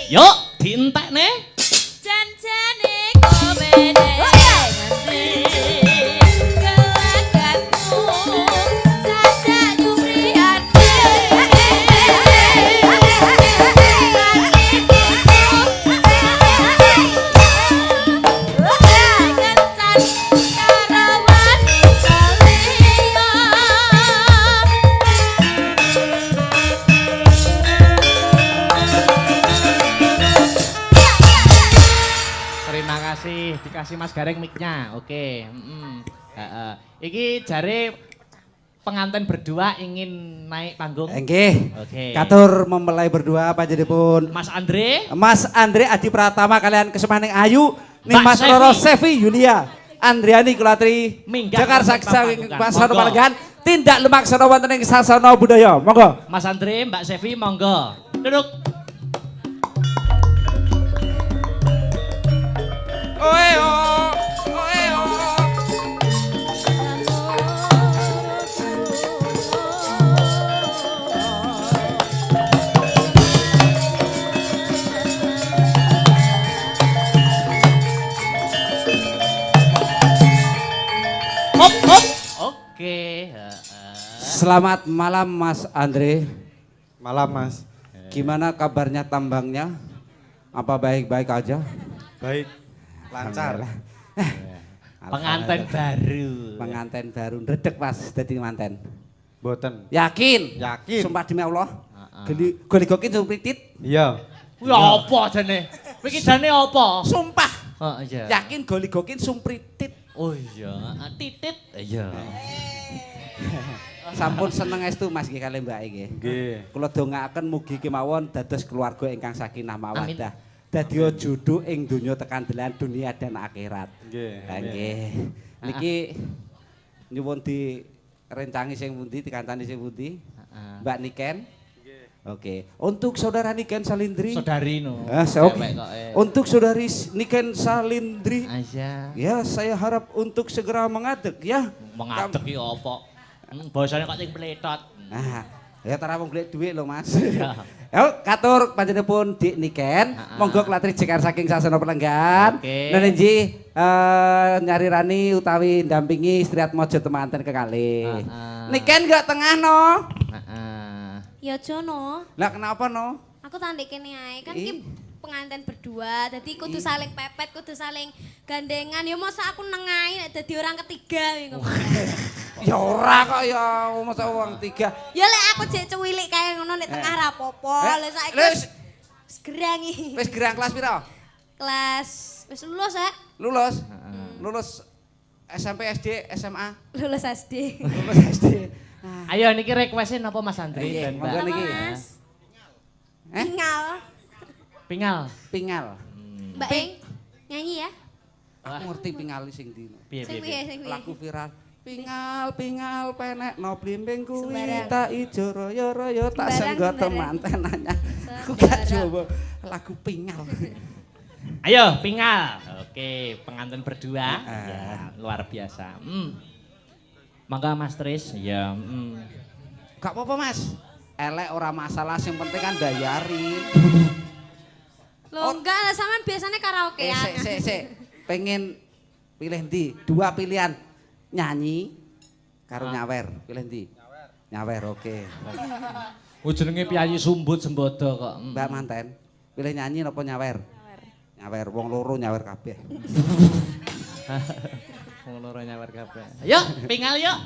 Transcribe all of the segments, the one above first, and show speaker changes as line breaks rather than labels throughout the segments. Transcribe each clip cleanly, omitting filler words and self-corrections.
Yuk, dientekne.
Jan-jane komene nganti gelagatmu sajak nyumriyane kencan karawan kaliya.
Terima kasih, dikasih Mas Gareng mic-nya. Oke. Iki jare pengantin berdua ingin naik panggung.
Nggih.
Oke.
Katur mempelai berdua panjenenganipun
Mas Andre
Adi Pratama kalian Kesemaning Ayu ning
Mbak
Mas Roro Sevi Yulia Andriani Kulatri
Minggah
Jakarta
wonten
saking
papandukan.
Pasar
Monggo.
Palegan tindak lumaksana wonten ing sasana budaya. Monggo.
Mas Andre, Mbak Sevi, monggo. Duduk.
Oeo, oeo.
Hop, hop. Oke.
Selamat malam Mas Andre.
Malam Mas.
Gimana kabarnya tambangnya? Apa baik-baik aja?
Baik. Lancar.
Pengantin baru.
Pengantin baru redek Mas dadi manten.
Boten.
Yakin?
Yakin.
Sumpah demi Allah. Goli-gokin sumpritit.
Iya.
Ya apa jane? Iki jane apa?
Sumpah.
Oh iya.
Yakin goli-gokin sumpritit.
Oh iya, titit. Iya.
Sampun seneng estu Mas nggih kalih Mbak nggih.
Nggih.
Kula dongaaken mugi kemawon dados keluarga ingkang sakinah mawaddah. Dadya judhu ing donya tekan delan dunia dan akhirat.
Nggih.
Lah nggih. Niki nyuwun direncangi sing pundi, dikantani sing pundi? Mbak Niken. Oke, untuk saudara Niken Salindri.
Saudari no.
Oke. Untuk saudari Niken Salindri.
Aja.
Ya, saya harap untuk segera mengadeg ya.
Mengadeg iki apa? Bahasane kok sing pletot.
Nah, ya tara wong golek dhuwit lho Mas. Yo, katur panjenenganipun Dik Niken, monggo klatri jekar saking sasana pelenggan. Nenenji nyari rani utawi ndampingi Istri Atmaja temanten kekalih. Niken gak tengah no.
Ya Jono,
Lah kenapa no?
aku tandek kene ae kan iki pengantin berdua, jadi kudu saling pepet, kudu saling gandengan. Ya masa aku nengahi nek dadi orang ketiga ngono.
Ya ora kok ya masa wong tiga.
Ya lek aku jek cuwilik kae ngono nek tengah ra apa-apa. Lah saiki wis gerang iki.
Wis gerang kelas pira?
Kelas wis lulus ya?
Lulus. Lulus SMP, SD, SMA.
Lulus SD.
Lulus SD.
Ayo niki requestin apa Mas Andre
Iya,
dan
monggo
Mbak?
niki.
Mas. Tinggal.
Pingal.
Pingal.
Mbak Eng nyanyi ya?
Aku ngerti pingal sing ndi.
Piye
Sing
piye.
piye sing piye?
Lagu viral. Pingal penek no blimbing kuwi
Sembarang.
tak ijo royo-royo tak
Sembarang,
senggo
sembarang.
temanten nanya. Aku gak coba lagu pingal.
Ayo pingal. Oke, pengantin berdua. Ya, luar biasa. Mangga Mas Tris. Ya,
Gak apa-apa Mas. Elek ora masalah sing penting kan bayari.
Loh enggak lah sampean biasanya karaokean.
Sik. Pengen pilih ndi? Dua pilihan. Nyanyi karo nyawer. Pilih ndi? Nyawer, oke.
jenenge piyayi sumbut sembodo kok.
Mbak manten, pilih nyanyi napa nyawer? Nyawer, wong loro nyawer kabeh.
Wong loro nyawer kabeh. Yuk, pingal yuk.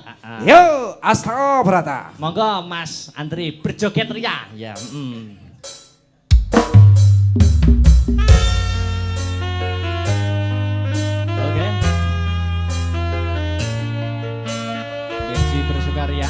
Yo, Astro Brata.
Monggo Mas Andri berjoget ria. Ya, Oke. Desi bersukaria.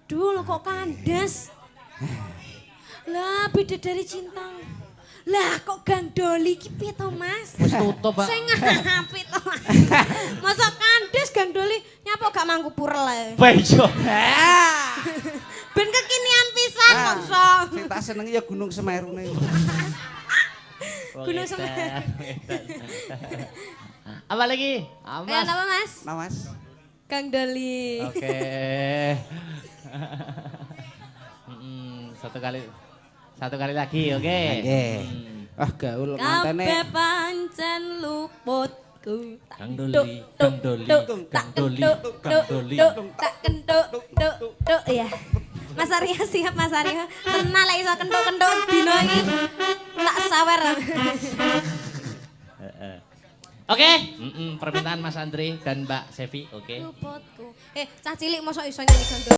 Aduh, lo kok kandas? Lah, bidadari cinta. Lah, kok Gang Doli ki piye to, Mas?
Wis tutup, Pak.
Sing apik to. Masa kandas Gang Doli nyapa gak mangku purel ae.
Baijo.
Ben kekinian pisan kok so.
Sing tak senengi ya Gunung Semeru nih.
Gunung Semeru.
Apa lagi? Amas.
Apa, Mas?
Nah Mas.
Gang Doli.
Oke. Satu kali lagi, oke.
Oke. Ah gaul mantene.
Kabeh pancen luputku.
Gang Doli, Gang Doli, Gang Doli, Gang Doli.
Tak kentuk, duk ya. Mas Arya siap Mas Arya. Tenang lek iso kentuk-kentuk dino iki. Tak sawer.
Oke, permintaan Mas Andri dan Mbak Sevi, oke.
Luputku. Cah cilik mosok iso nyanyi Gang Doli.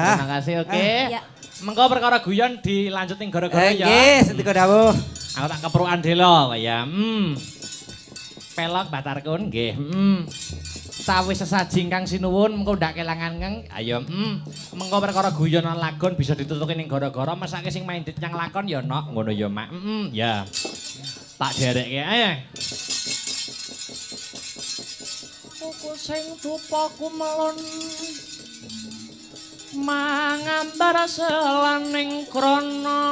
Terima kasih, oke.
Ya.
Mengko perkara guyon dilanjut ning gara-gara ya.
Nggih, sendika dawuh.
Aku tak keperukan delo ya. Pelok batarkun nggih. Sawis sesaji ingkang sinuwun mengko ndak kelangan ngeng. Ayo, mengko perkara guyonan lagon bisa ditutuki ning gara-gara mesake sing main dit nyang lakon ya nok ngono ya, Mak. Ya. Tak derekke ae. Kuku sing dupaku melon mangambar selaning krana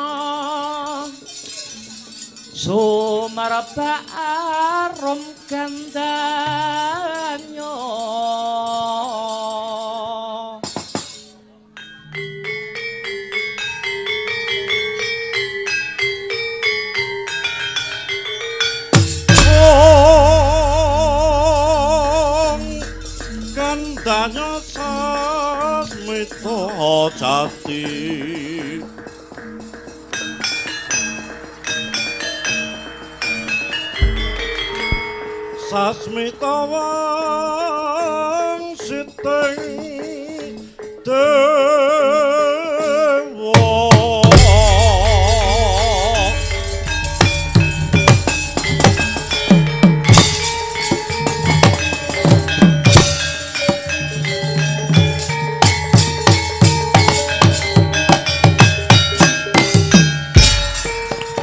sumarba arum gandanyo
gandanya sasmita jati sasmita